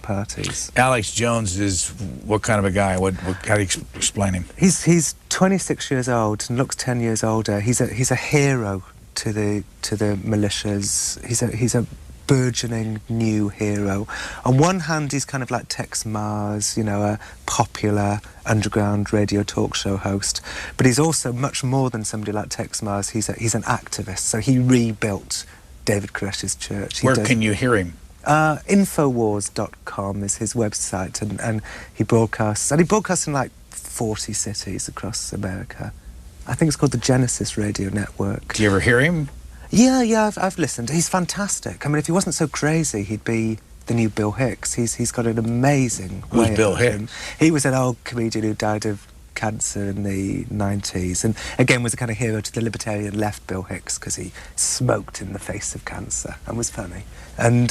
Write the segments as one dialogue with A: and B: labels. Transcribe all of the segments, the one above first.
A: parties.
B: Alex Jones is what kind of a guy? How do you explain him?
A: He's 26 years old and looks 10 years older. He's a hero to the militias. He's a burgeoning new hero. On one hand, he's kind of like Tex Mars, you know, a popular underground radio talk show host. But he's also much more than somebody like Tex Mars. He's an activist. So he rebuilt David Koresh's church.
B: Where can you hear him?
A: Infowars.com is his website, and he broadcasts in like 40 cities across America. I think it's called the Genesis Radio Network.
B: Do you ever hear him?
A: Yeah, I've listened. He's fantastic. I mean, if he wasn't so crazy, he'd be the new Bill Hicks. He's got an amazing way.
B: Who's Bill Hicks?
A: He was an old comedian who died of cancer in the 90s, and again was a kind of hero to the libertarian left, Bill Hicks, because he smoked in the face of cancer and was funny. And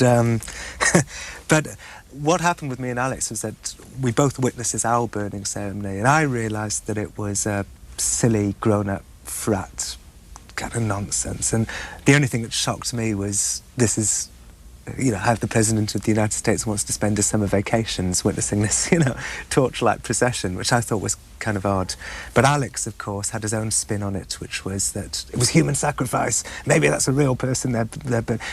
A: but what happened with me and Alex was that we both witnessed his owl burning ceremony, and I realised that it was a silly grown-up frat kind of nonsense, and the only thing that shocked me was this is, you know, how the President of the United States wants to spend his summer vacations witnessing this, you know, torchlight procession, which I thought was kind of odd. But Alex, of course, had his own spin on it, which was that it was human sacrifice. Maybe that's a real person there.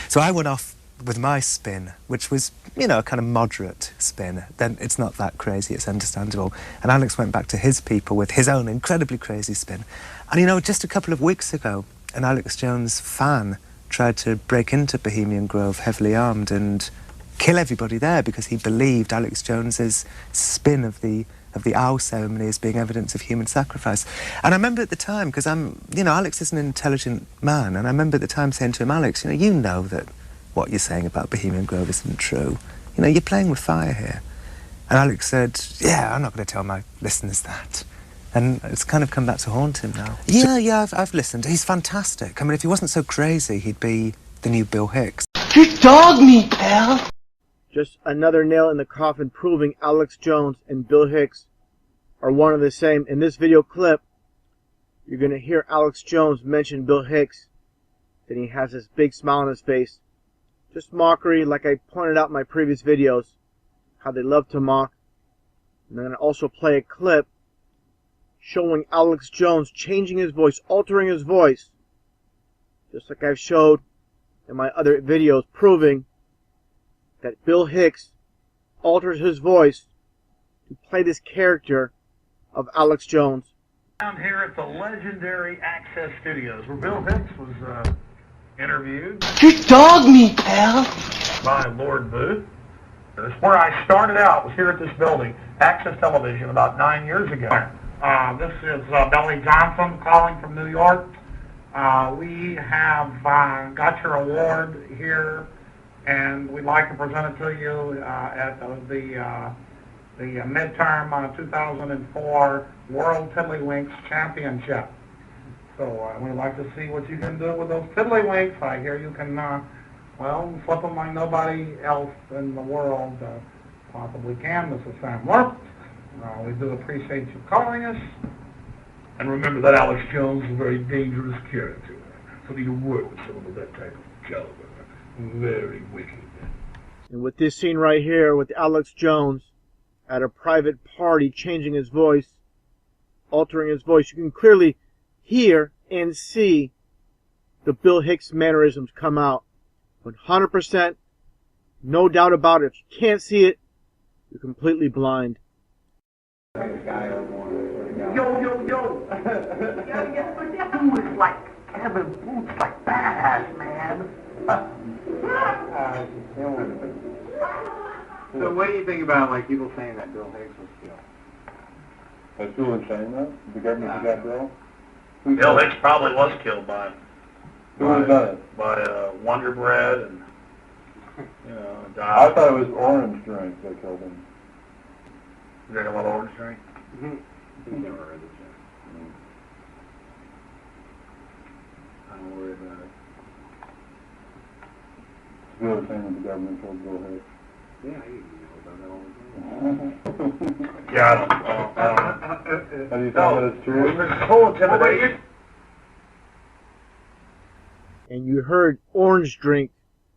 A: So I went off with my spin, which was, you know, a kind of moderate spin. Then it's not that crazy, it's understandable. And Alex went back to his people with his own incredibly crazy spin. And, you know, just a couple of weeks ago, an Alex Jones fan tried to break into Bohemian Grove heavily armed and kill everybody there because he believed Alex Jones's spin of the owl ceremony as being evidence of human sacrifice. And I remember at the time, because Alex is an intelligent man, and I remember at the time saying to him, Alex, you know that what you're saying about Bohemian Grove isn't true. You know, you're playing with fire here. And Alex said, yeah, I'm not going to tell my listeners that. And it's kind of come back to haunt him now. Yeah, I've listened. He's fantastic. I mean, if he wasn't so crazy, he'd be the new Bill Hicks.
C: You dogged me, pal! Just another nail in the coffin proving Alex Jones and Bill Hicks are one and the same. In this video clip, you're going to hear Alex Jones mention Bill Hicks. Then he has this big smile on his face. Just mockery, like I pointed out in my previous videos, how they love to mock. And then I also play a clip showing Alex Jones changing his voice, altering his voice, just like I've showed in my other videos, proving that Bill Hicks alters his voice to play this character of Alex Jones.
D: Down here at the legendary Access Studios, where Bill Hicks was interviewed.
C: You dogged me, pal!
D: By Lord Booth. That's where I started out, was here at this building, Access Television, about 9 years ago. This is Billy Johnson calling from New York. We have got your award here, and we'd like to present it to you at the midterm 2004 World Tiddlywinks Championship. So we'd like to see what you can do with those tiddlywinks. I hear you can, flip them like nobody else in the world possibly can, Mrs. Sandler. We do appreciate you calling us. And remember that Alex Jones is a very dangerous character. So do you work with someone of that type of caliber? Very wicked.
C: And with this scene right here with Alex Jones at a private party changing his voice, altering his voice, you can clearly hear and see the Bill Hicks mannerisms come out. 100%, no doubt about it. If you can't see it, you're completely blind.
D: Yo. Dude is like Kevin Boots, like badass, man.
E: So what do you think about like people saying that Bill Hicks was killed?
F: That's people are saying that? The government forgot Bill?
D: Bill Hicks probably was killed by
F: Who was that?
D: by Wonder Bread and
F: I thought it was orange drink that killed him.
D: You drink a lot of orange drink?
E: Mm-hmm. Never heard this yet. I don't worry about it.
F: People are saying that the government killed Bill Hicks.
E: Yeah, you know about that all the time.
D: Yeah, I don't.
F: Have you found that it's true?
D: We've been so intimidated.
C: And you heard orange drink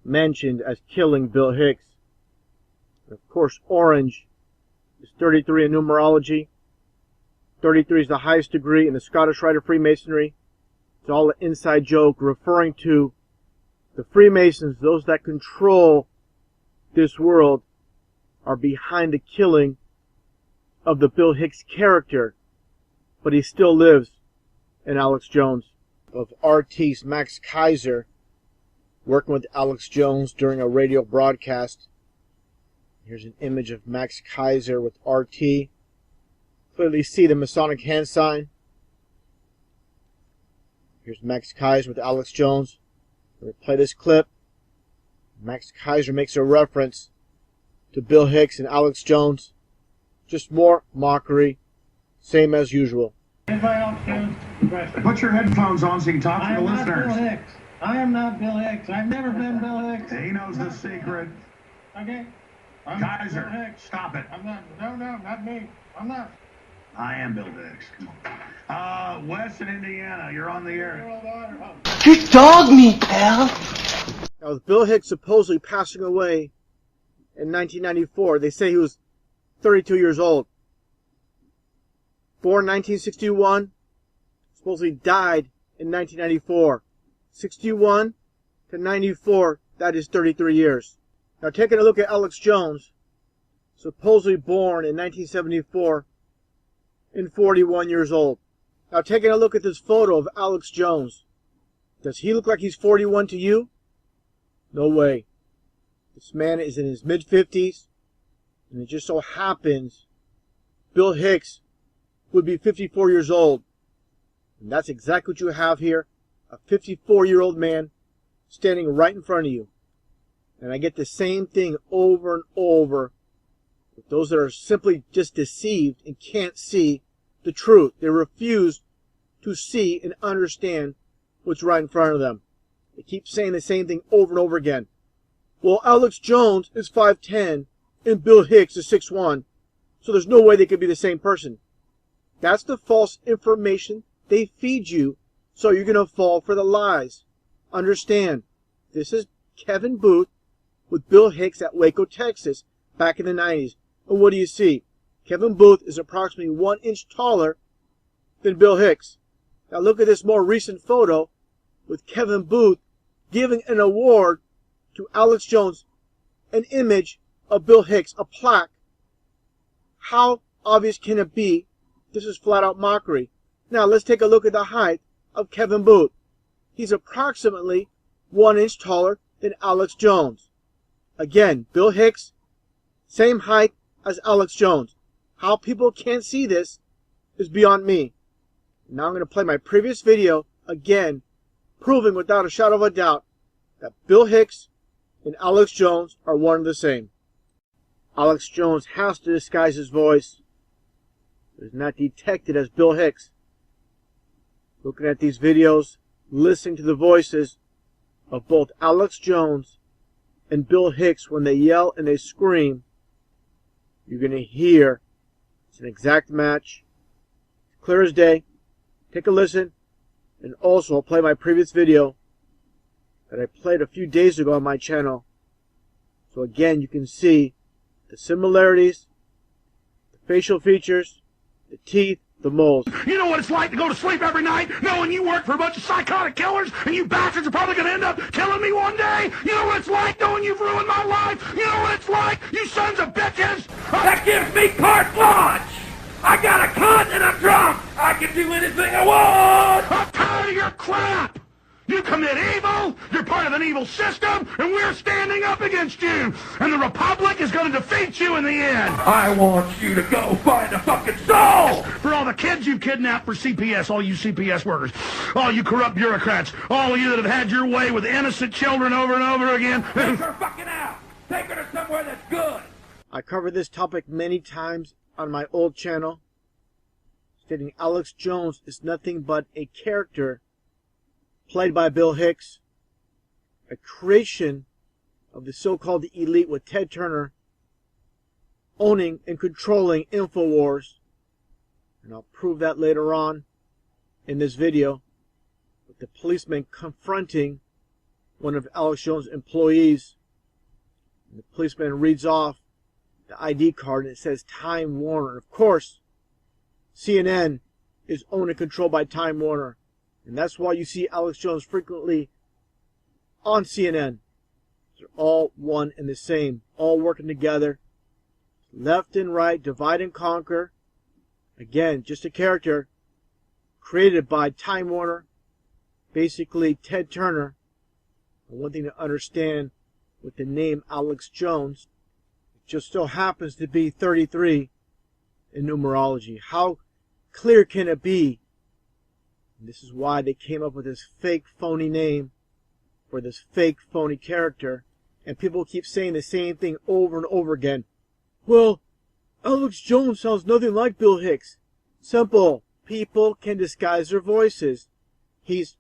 C: mentioned as killing Bill Hicks. And of course, orange is 33 in numerology. 33 is the highest degree in the Scottish Rite of Freemasonry. It's all an inside joke referring to the Freemasons, those that control this world, are behind the killing of the Bill Hicks character, but he still lives in Alex Jones. Of RT's Max Kaiser working with Alex Jones during a radio broadcast. Here's an image of Max Kaiser with RT. Clearly see the Masonic hand sign. Here's Max Kaiser with Alex Jones. We're going to play this clip. Max Kaiser makes a reference to Bill Hicks and Alex Jones. Just more mockery, same as usual.
G: Anybody else use the question?
D: Put your headphones on so you can talk to the
G: I am not Bill
D: listeners.
G: Hicks. I am not Bill Hicks. I've never been Bill Hicks.
D: He knows the secret.
G: Okay? I'm not Bill
D: Kaiser,
G: Hicks.
D: stop it.
G: I'm not. No, not me. I'm not.
D: I am Bill Hicks. Come on. Wes in Indiana, you're on the air.
C: You dog me, pal! Now, with Bill Hicks supposedly passing away in 1994, they say he was 32 years old. Born 1961, supposedly died in 1994. 61 to 94, that is 33 years. Now, taking a look at Alex Jones, supposedly born in 1974 and 41 years old. Now, taking a look at this photo of Alex Jones, does he look like he's 41 to you? No way. This man is in his mid-50s, and it just so happens Bill Hicks would be 54 years old. And that's exactly what you have here, a 54-year-old man standing right in front of you. And I get the same thing over and over with those that are simply just deceived and can't see the truth. They refuse to see and understand what's right in front of them. They keep saying the same thing over and over again. Well, Alex Jones is 5'10", and Bill Hicks is 6'1", so there's no way they could be the same person. That's the false information they feed you, so you're going to fall for the lies. Understand, this is Kevin Booth with Bill Hicks at Waco, Texas, back in the 90s. And what do you see? Kevin Booth is approximately 1 inch taller than Bill Hicks. Now look at this more recent photo with Kevin Booth giving an award to Alex Jones, an image of Bill Hicks, a plaque. How obvious can it be? This is flat out mockery. Now let's take a look at the height of Kevin Booth. He's approximately 1 inch taller than Alex Jones. Again, Bill Hicks, same height as Alex Jones. How people can't see this is beyond me. Now I'm going to play my previous video again, proving without a shadow of a doubt that Bill Hicks and Alex Jones are one and the same. Alex Jones has to disguise his voice. It is not detected as Bill Hicks. Looking at these videos, listening to the voices of both Alex Jones and Bill Hicks when they yell and they scream, you're going to hear it's an exact match. It's clear as day. Take a listen. And also, I'll play my previous video that I played a few days ago on my channel. So again, you can see the similarities, the facial features, the teeth, the moles.
D: You know what it's like to go to sleep every night knowing you work for a bunch of psychotic killers and you bastards are probably going to end up killing me one day? You know what it's like knowing you've ruined my life? You know what it's like, you sons of bitches?
H: That gives me carte blanche! I got a cunt and I'm drunk! I can do anything I want!
D: I'm tired of your crap! You commit evil, you're part of an evil system, and we're standing up against you! And the Republic is going to defeat you in the end!
H: I want you to go find a fucking soul!
D: For all the kids you've kidnapped for CPS, all you CPS workers, all you corrupt bureaucrats, all of you that have had your way with innocent children over and over again.
H: Take her fucking out! Take her to somewhere that's good!
C: I covered this topic many times on my old channel, stating Alex Jones is nothing but a character played by Bill Hicks, a creation of the so-called elite with Ted Turner owning and controlling InfoWars. And I'll prove that later on in this video with the policeman confronting one of Alex Jones' employees. And the policeman reads off the ID card, and it says Time Warner. Of course, CNN is owned and controlled by Time Warner, and that's why you see Alex Jones frequently on CNN. They're all one and the same, all working together, left and right, divide and conquer. Again, just a character created by Time Warner, basically Ted Turner. And one thing to understand with the name Alex Jones, it just so happens to be 33 in numerology. How clear can it be? And this is why they came up with this fake, phony name for this fake, phony character. And people keep saying the same thing over and over again. Well, Alex Jones sounds nothing like Bill Hicks. Simple. People can disguise their voices. He's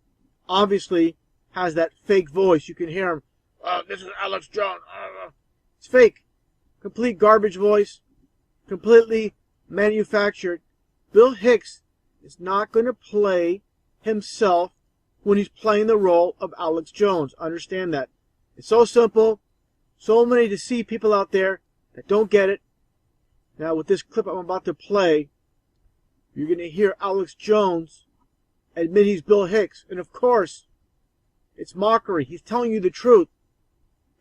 C: obviously has that fake voice. You can hear him. This is Alex Jones. It's fake. Complete garbage voice. Completely manufactured. Bill Hicks is not going to play himself when he's playing the role of Alex Jones. Understand that. It's so simple. So many deceived people out there that don't get it. Now with this clip I'm about to play, you're going to hear Alex Jones admit he's Bill Hicks. And of course, it's mockery. He's telling you the truth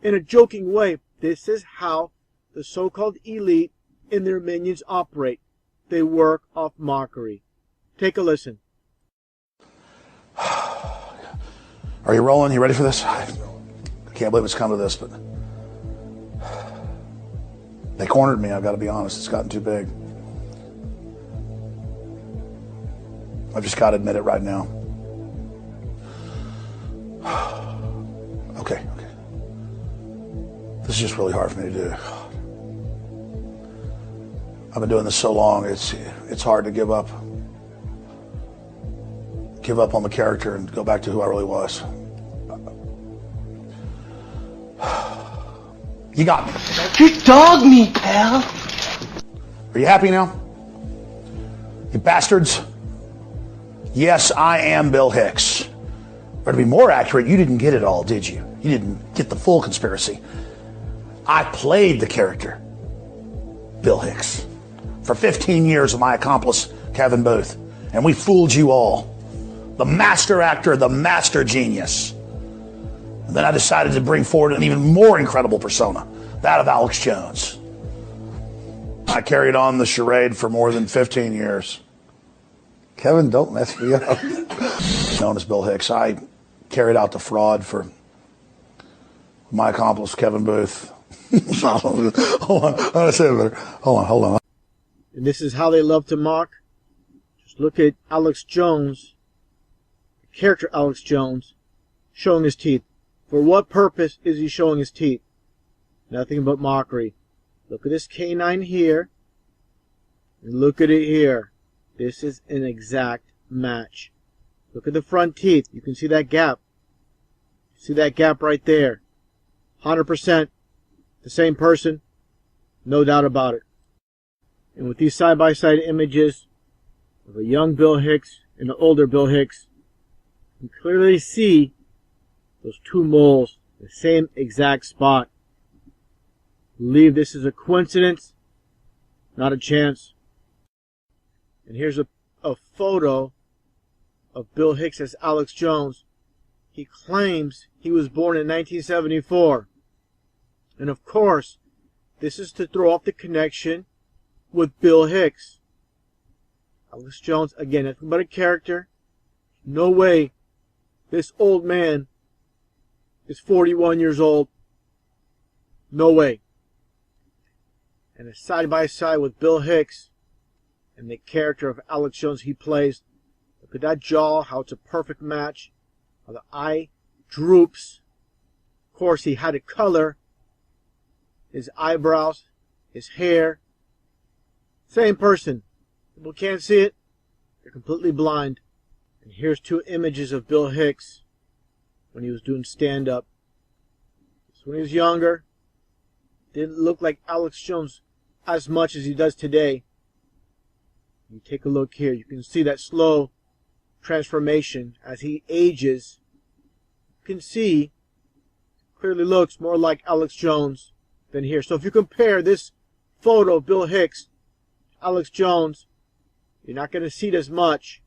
C: in a joking way. This is how the so-called elite and their minions operate. They work off mockery. Take a listen.
I: Are you rolling? You ready for this? I can't believe it's come to this, but they cornered me. I've got to be honest. It's gotten too big. I've just got to admit it right now. Okay. This is just really hard for me to do. I've been doing this so long, it's hard to give up. Give up on the character and go back to who I really was. You got me.
J: You dogged me, pal.
I: Are you happy now? You bastards? Yes, I am Bill Hicks. Or to be more accurate, you didn't get it all, did you? You didn't get the full conspiracy. I played the character, Bill Hicks, for 15 years with my accomplice, Kevin Booth. And we fooled you all. The master actor, the master genius. And then I decided to bring forward an even more incredible persona, that of Alex Jones. I carried on the charade for more than 15 years. Kevin, don't mess me up. Known as Bill Hicks, I carried out the fraud for my accomplice, Kevin Booth. Hold on, I'm gonna say it better. Hold on.
C: And this is how they love to mock. Just look at Alex Jones, the character Alex Jones, showing his teeth. For what purpose is he showing his teeth? Nothing but mockery. Look at this canine here, and look at it here. This is an exact match. Look at the front teeth. You can see that gap. See that gap right there. 100% the same person. No doubt about it. And with these side-by-side images of a young Bill Hicks and an older Bill Hicks, you can clearly see those two moles, the same exact spot. Believe this is a coincidence? Not a chance. And here's a photo of Bill Hicks as Alex Jones. He claims he was born in 1974. And of course, this is to throw off the connection with Bill Hicks. Alex Jones, again, nothing but a character. No way this old man is 41 years old. No way. And a side-by-side with Bill Hicks and the character of Alex Jones he plays. Look at that jaw, how it's a perfect match. How the eye droops. Of course, he had to color his eyebrows, his hair. Same person. People can't see it. They're completely blind. And here's two images of Bill Hicks when he was doing stand-up. So when he was younger, didn't look like Alex Jones as much as he does today. You take a look here. You can see that slow transformation as he ages. You can see clearly looks more like Alex Jones than here. So if you compare this photo of Bill Hicks, Alex Jones, you're not going to see it as much.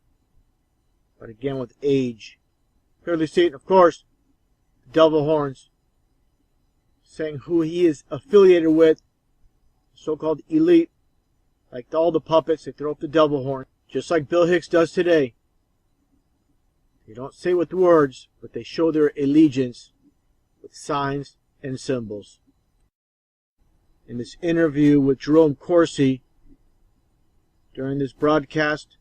C: But again, with age, clearly see it. Of course, the devil horns, saying who he is affiliated with, so-called elite. Like all the puppets, they throw up the devil horn, just like Bill Hicks does today. They don't say with words, but they show their allegiance with signs and symbols. In this interview with Jerome Corsi, during this broadcast,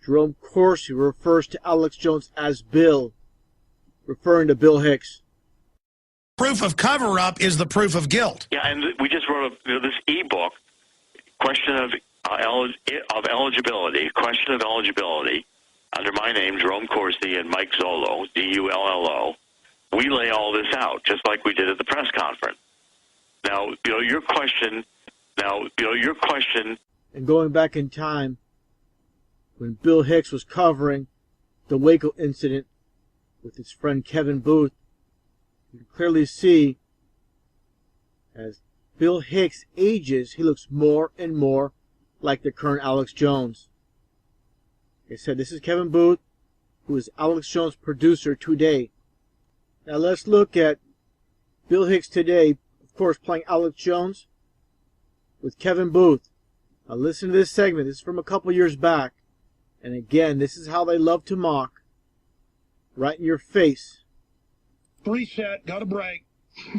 C: Jerome Corsi refers to Alex Jones as Bill, referring to Bill Hicks.
I: Proof of cover-up is the proof of guilt.
K: Yeah, and we just wrote this e-book, question of eligibility, under my name, Jerome Corsi, and Mike Zollo, D-U-L-L-O. We lay all this out, just like we did at the press conference. Now, your question.
C: And going back in time, when Bill Hicks was covering the Waco incident with his friend Kevin Booth, you can clearly see as Bill Hicks ages, he looks more and more like the current Alex Jones. Like I said, this is Kevin Booth, who is Alex Jones' producer today. Now let's look at Bill Hicks today, of course, playing Alex Jones with Kevin Booth. Now listen to this segment. This is from a couple years back. And again, this is how they love to mock. Right in your face.
I: 3 set, got a break.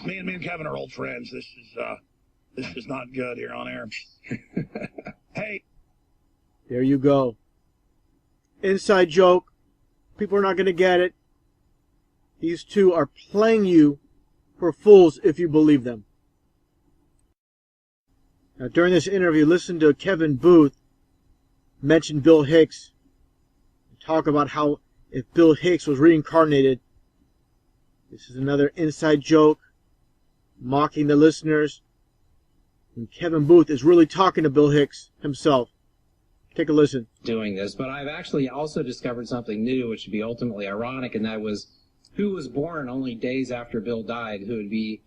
I: Me and Kevin are old friends. This is not good here on air. Hey.
C: There you go. Inside joke. People are not going to get it. These two are playing you for fools if you believe them. Now, during this interview, listen to Kevin Booth mention Bill Hicks and talk about how if Bill Hicks was reincarnated, this is another inside joke, mocking the listeners. And Kevin Booth is really talking to Bill Hicks himself. Take a listen.
L: Doing this, but I've actually also discovered something new, which would be ultimately ironic, and that was who was born only days after Bill died, who would be,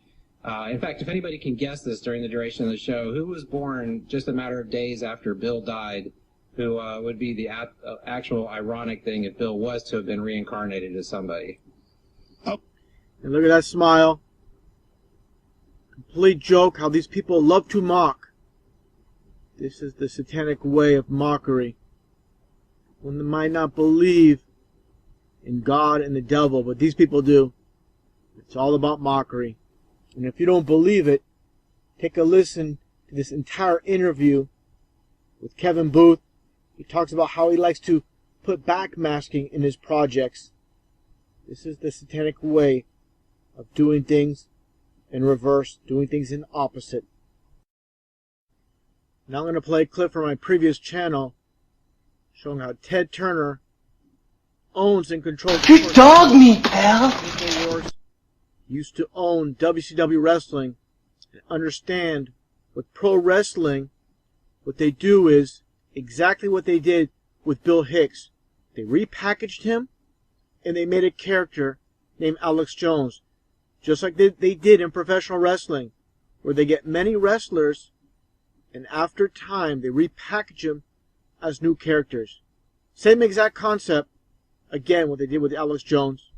L: in fact, if anybody can guess this during the duration of the show, who was born just a matter of days after Bill died, who would be the actual ironic thing if Bill was to have been reincarnated as somebody.
C: Oh. And look at that smile. Complete joke, how these people love to mock. This is the satanic way of mockery. One that might not believe in God and the devil, but these people do. It's all about mockery. And if you don't believe it, take a listen to this entire interview with Kevin Booth. He talks about how he likes to put backmasking in his projects. This is the satanic way of doing things in reverse, doing things in opposite. Now I'm going to play a clip from my previous channel showing how Ted Turner owns and controls...
J: You dog me, pal!
C: Used to own WCW wrestling and understand with pro wrestling, what they do is exactly what they did with Bill Hicks. They repackaged him and they made a character named Alex Jones. Just like they did in professional wrestling, where they get many wrestlers and after time they repackage them as new characters. Same exact concept, again, what they did with Alex Jones.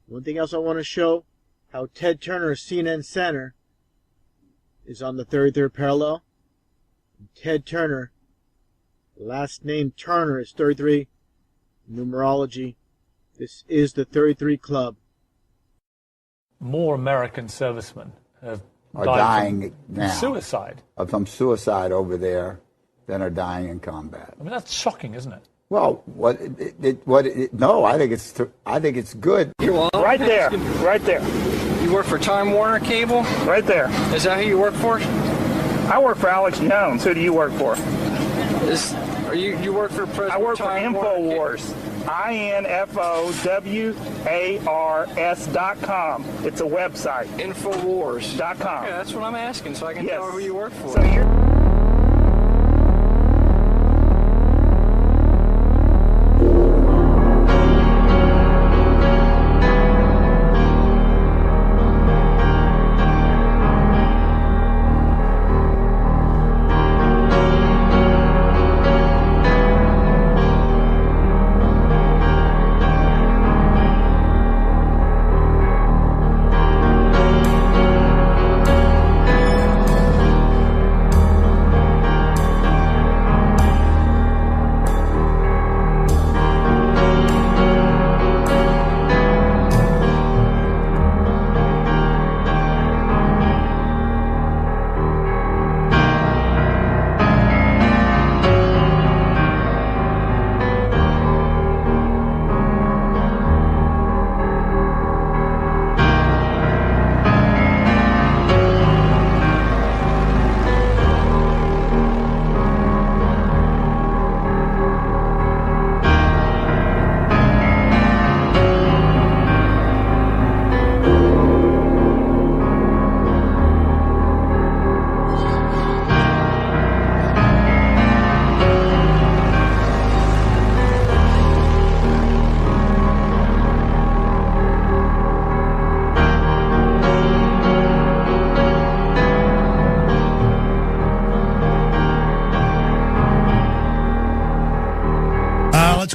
C: One thing else I want to show, how Ted Turner, CNN center, is on the 33rd parallel. And Ted Turner, last name Turner is 33, numerology. This is the 33 Club.
M: More American servicemen are
N: dying now.
M: Suicide.
N: From suicide over there than are dying in combat.
M: I mean, that's shocking, isn't it?
N: Well, no, I think it's good.
O: Right there, right there.
P: You work for Time Warner Cable?
O: Right there.
P: Is that who you work for?
O: I work for Alex Jones. Who do you work for?
P: You work for President
O: I work
P: Time
O: for InfoWars. INFOWARS.com. It's a website.
P: InfoWars.com.
O: Okay,
P: that's what I'm asking, so I can tell who you work for.
O: So you're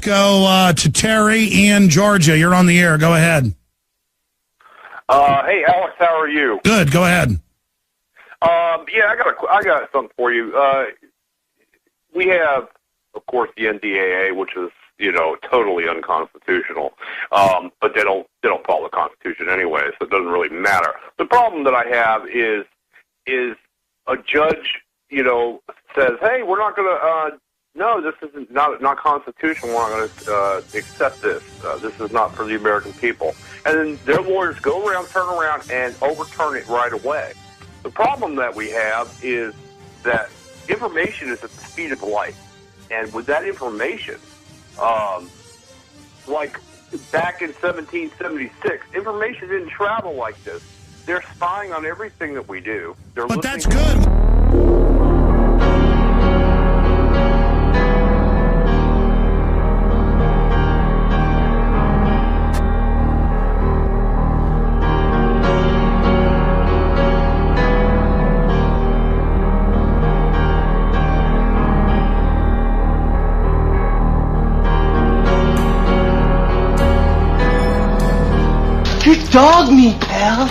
I: go to Terry in Georgia. You're on the air. Go ahead.
Q: Hey, Alex, how are you?
I: Good. Go ahead.
Q: Yeah, I got something for you. We have, of course, the NDAA, which is, totally unconstitutional. But they don't follow the Constitution anyway, so it doesn't really matter. The problem that I have is a judge, says, hey, we're not going to, no, this is not constitutional. We're not going to accept this. This is not for the American people. And then their lawyers go around, turn around, and overturn it right away. The problem that we have is that information is at the speed of light. And with that information, like back in 1776, information didn't travel like this. They're spying on everything that we do.
I: But that's good.
J: You dogged me, pal.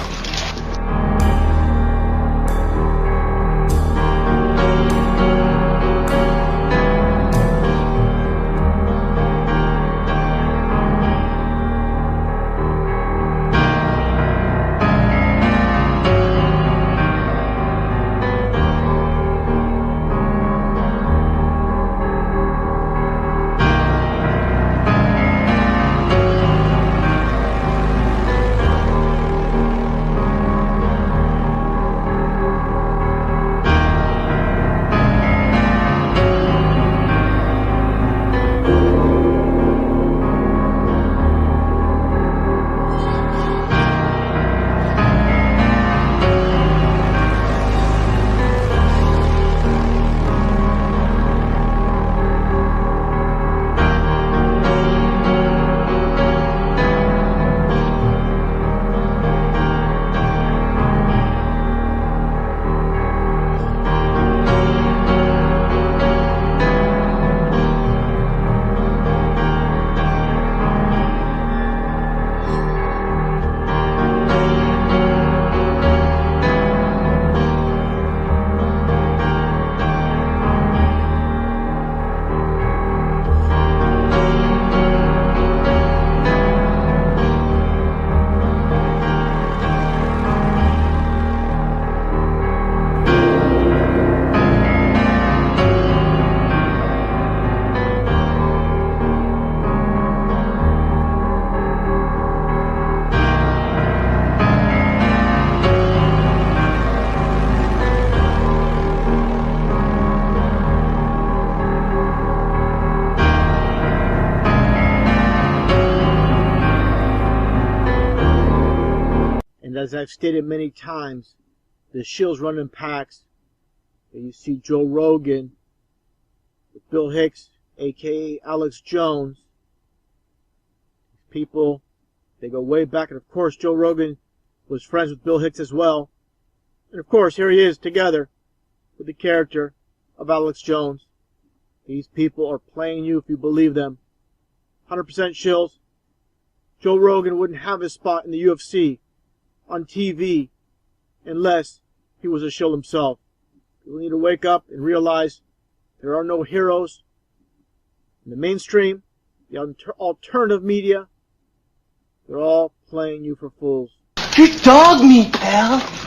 C: And as I've stated many times, the shills run in packs. And you see Joe Rogan with Bill Hicks, a.k.a. Alex Jones. People, they go way back. And of course, Joe Rogan was friends with Bill Hicks as well. And of course, here he is together with the character of Alex Jones. These people are playing you if you believe them. 100% shills. Joe Rogan wouldn't have his spot in the UFC on TV unless he was a shill himself. People need to wake up and realize there are no heroes in the mainstream, the alternative media. They're all playing you for fools.
J: You dogged me, pal.